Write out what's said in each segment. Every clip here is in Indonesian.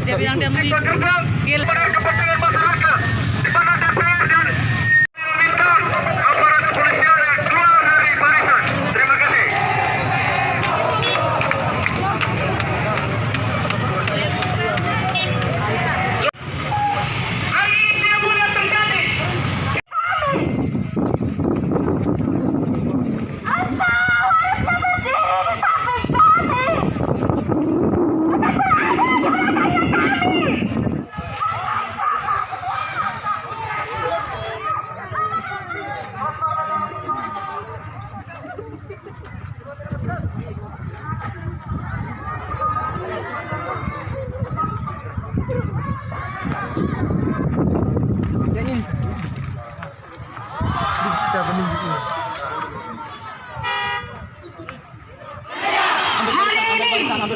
Dia bilang dia mau gila. Kepentingan masyarakat di mana DPR dan minta aparat kepolisian keluar dari barisan. Terima kasih. Hari ini tidak boleh terjadi.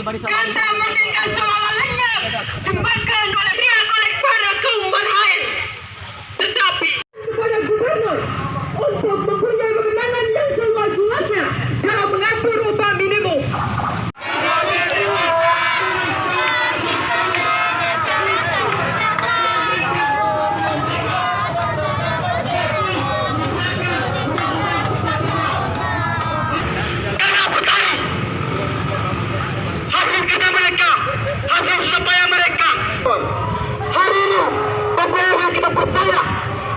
Kata merdeka seolah lenyap jembatan oleh pihak oleh para kaum berhail. Tetapi kepada gubernur untuk mempunyai kewenangan yang seluas-luasnya dalam mengatur upah minimum. Hari ini TPR yang kita percaya,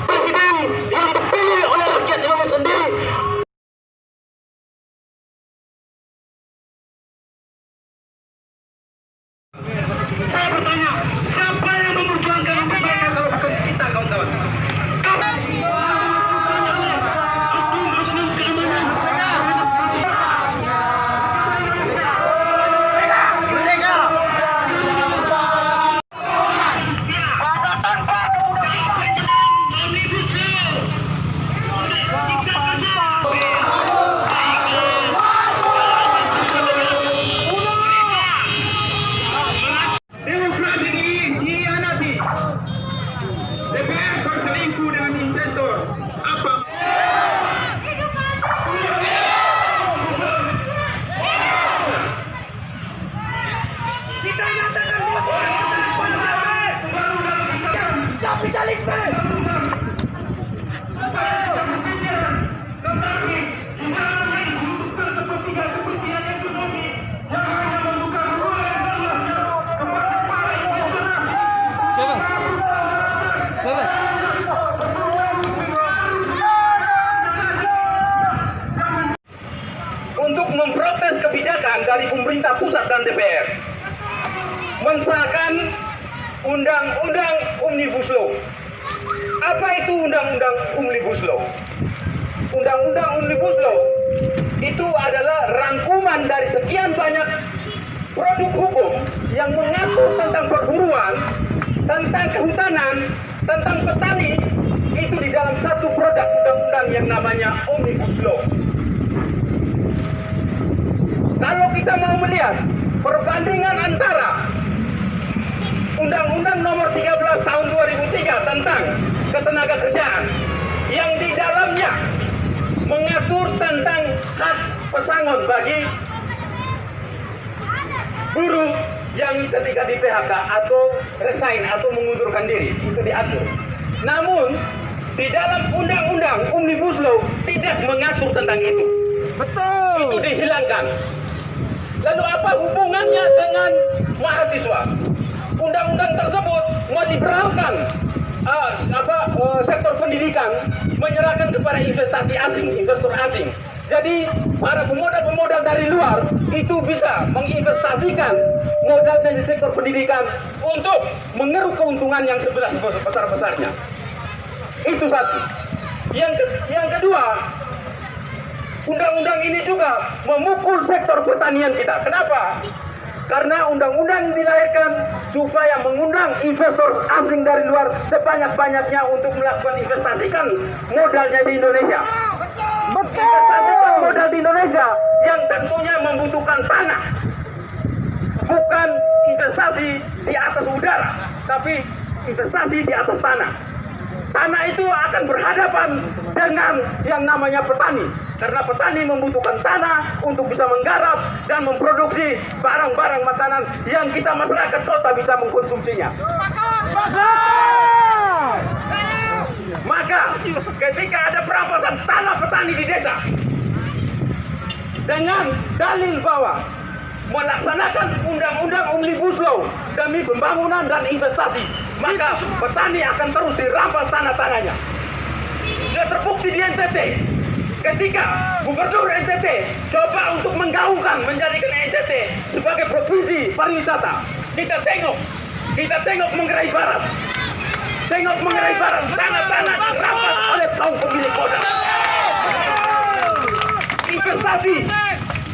presiden yang dipilih oleh rakyat Indonesia sendiri. Saya bertanya, siapa yang memperjuangkan mereka kalau bukan kita, kawan-kawan? DPR berselingkuh dengan investor. Apa? Kita nyatakan kapitalisme. Untuk memprotes kebijakan dari pemerintah pusat dan DPR mensahkan Undang-Undang Omnibus Law. Apa itu Undang-Undang Omnibus Law? Undang-Undang Omnibus Law itu adalah rangkuman dari sekian banyak produk hukum yang mengatur tentang perburuan, tentang kehutanan, tentang petani, itu di dalam satu produk undang-undang yang namanya Omnibus Law. Kalau kita mau melihat perbandingan antara Undang-Undang Nomor 13 Tahun 2003 tentang Ketenagakerjaan yang di dalamnya mengatur tentang hak pesangon bagi buruh yang ketika di PHK atau resign atau mengundurkan diri, itu diatur. Namun di dalam Undang-Undang Omnibus Law tidak mengatur tentang itu. Betul. Itu dihilangkan. Lalu apa hubungannya dengan mahasiswa? Undang-undang tersebut meliberalkan sektor pendidikan, menyerahkan kepada investasi asing, investor asing. Jadi para pemodal-pemodal dari luar itu bisa menginvestasikan modalnya di sektor pendidikan untuk mengeruk keuntungan yang sebesar-besarnya. Itu satu. Yang kedua, undang-undang ini juga memukul sektor pertanian kita. Kenapa? Karena undang-undang dilahirkan supaya mengundang investor asing dari luar sebanyak-banyaknya untuk melakukan investasikan modalnya di Indonesia. Betul. Investasikan modal di Indonesia yang tentunya membutuhkan tanah. Bukan investasi di atas udara, tapi investasi di atas tanah. tanah itu akan berhadapan dengan yang namanya petani. Karena petani membutuhkan tanah untuk bisa menggarap dan memproduksi barang-barang makanan yang kita masyarakat kota bisa mengkonsumsinya. Maka ketika ada perampasan tanah petani di desa dengan dalil bahwa melaksanakan undang-undang Omnibus Law demi pembangunan dan investasi, maka petani akan terus dirampas tanah-tanahnya. Sudah terbukti di NTT, ketika Gubernur NTT coba untuk menggaungkan menjadikan NTT sebagai provinsi pariwisata. Kita tengok Manggarai Barat, tanah-tanah dirampas oleh kaum pemilik modal.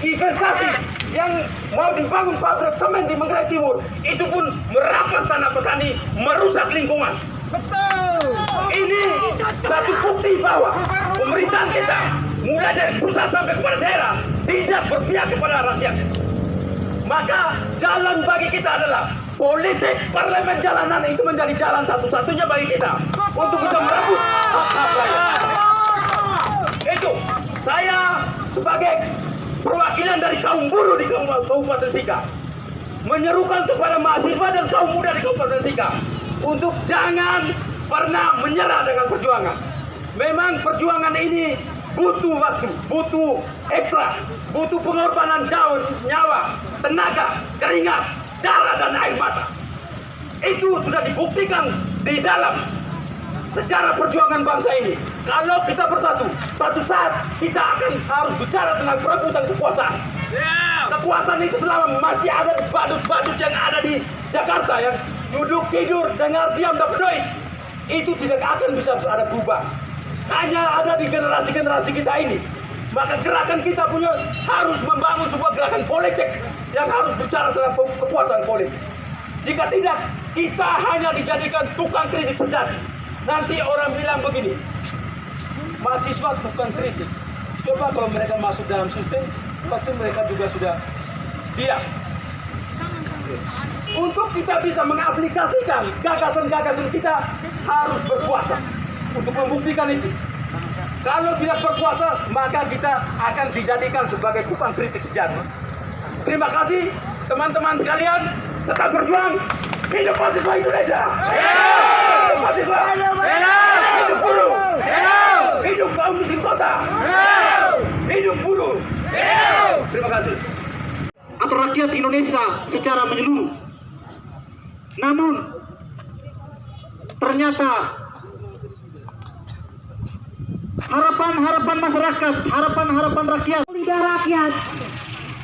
Investasi yang mau dibangun pabrik semen di Manggarai Timur itu pun merampas tanah petani, merusak lingkungan. Ini satu bukti bahwa pemerintahan kita mulai dari pusat sampai kepada daerah tidak berpihak kepada rakyat. Maka jalan bagi kita adalah politik parlemen jalanan, itu menjadi jalan satu-satunya bagi kita untuk bisa merebut hak-hak rakyat. Itu saya sebagai perwakilan dari kaum buruh di Kabupaten Sika menyerukan kepada mahasiswa dan kaum muda di Kabupaten Sika untuk jangan pernah menyerah dengan perjuangan. Memang perjuangan ini butuh waktu, butuh ekstra, butuh pengorbanan nyawa, tenaga, keringat, darah dan air mata. Itu sudah dibuktikan di dalam sejarah perjuangan bangsa ini. Kalau kita bersatu, satu saat kita akan harus bicara tentang perebutan kekuasaan. Kekuasaan itu selama masih ada di badut-badut yang ada di Jakarta, yang duduk tidur dengar diam dapat duit, itu tidak akan bisa ada berubah. Hanya ada di generasi-generasi kita ini. Maka gerakan kita punya harus membangun sebuah gerakan politik yang harus bicara tentang kekuasaan politik. Jika tidak, kita hanya dijadikan tukang kritik sejati. Nanti orang bilang begini, mahasiswa tukang kritik. Coba kalau mereka masuk dalam sistem, pasti mereka juga sudah diam. Untuk kita bisa mengaplikasikan gagasan-gagasan kita, harus berkuasa untuk membuktikan itu. Kalau tidak berkuasa, maka kita akan dijadikan sebagai tukang kritik sejati. Terima kasih teman-teman sekalian, tetap berjuang. Hidup mahasiswa Indonesia! Hidup mahasiswa! Hidup buruh! Hidup kaum miskin kota! Hidup buruh! Terima kasih. Atau rakyat Indonesia secara menyeluruh. Namun ternyata harapan masyarakat, harapan rakyat, lidah rakyat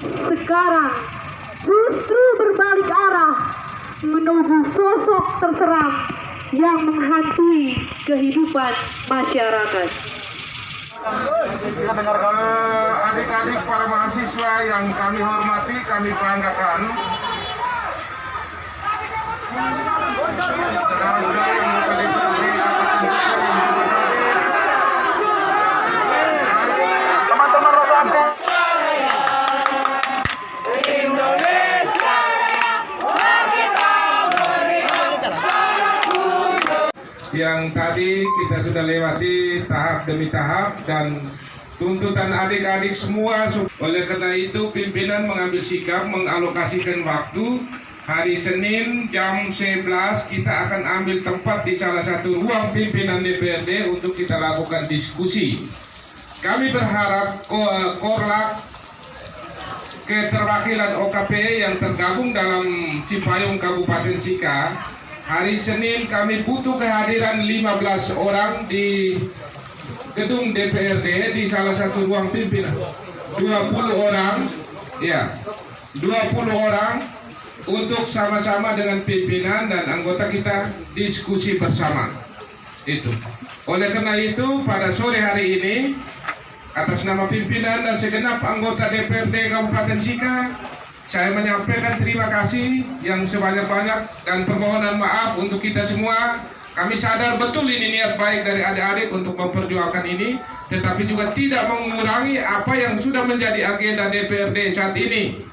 sekarang justru berbalik arah menuju sosok terserang yang menghantui kehidupan masyarakat. Kita dengarkan adik-adik para mahasiswa yang kami hormati, kami banggakan. Saudara-saudara yang teman-teman Rosa Aksa. Yang tadi kita sudah lewati tahap demi tahap dan tuntutan adik-adik semua. Oleh karena itu pimpinan mengambil sikap mengalokasikan waktu hari Senin jam 11 kita akan ambil tempat di salah satu ruang pimpinan DPRD untuk kita lakukan diskusi. Kami berharap Korlap keterwakilan OKP yang tergabung dalam Cipayung Kabupaten Sika, hari Senin kami butuh kehadiran 15 orang di gedung DPRD di salah satu ruang pimpinan. 20 orang, ya, 20 orang untuk sama-sama dengan pimpinan dan anggota kita diskusi bersama. Itu. Oleh karena itu pada sore hari ini atas nama pimpinan dan segenap anggota DPRD Kabupaten Sika, saya menyampaikan terima kasih yang sebanyak-banyak dan permohonan maaf untuk kita semua. Kami sadar betul ini niat baik dari adik-adik untuk memperjuangkan ini, tetapi juga tidak mengurangi apa yang sudah menjadi agenda DPRD saat ini.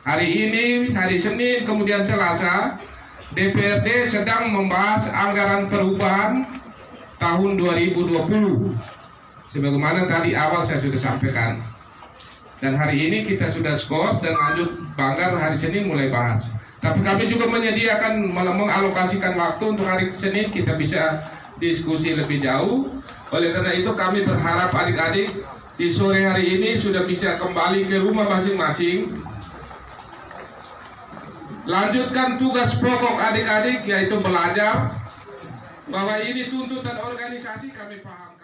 Hari ini, hari Senin, kemudian Selasa, DPRD sedang membahas anggaran perubahan tahun 2020. Sebagaimana tadi awal saya sudah sampaikan. Dan hari ini kita sudah skor dan lanjut Banggar hari Senin mulai bahas. Tapi kami juga menyediakan mengalokasikan waktu untuk hari Senin kita bisa diskusi lebih jauh. Oleh karena itu kami berharap adik-adik di sore hari ini sudah bisa kembali ke rumah masing-masing. Lanjutkan tugas pokok adik-adik yaitu belajar. Bahwa ini tuntutan organisasi kami paham.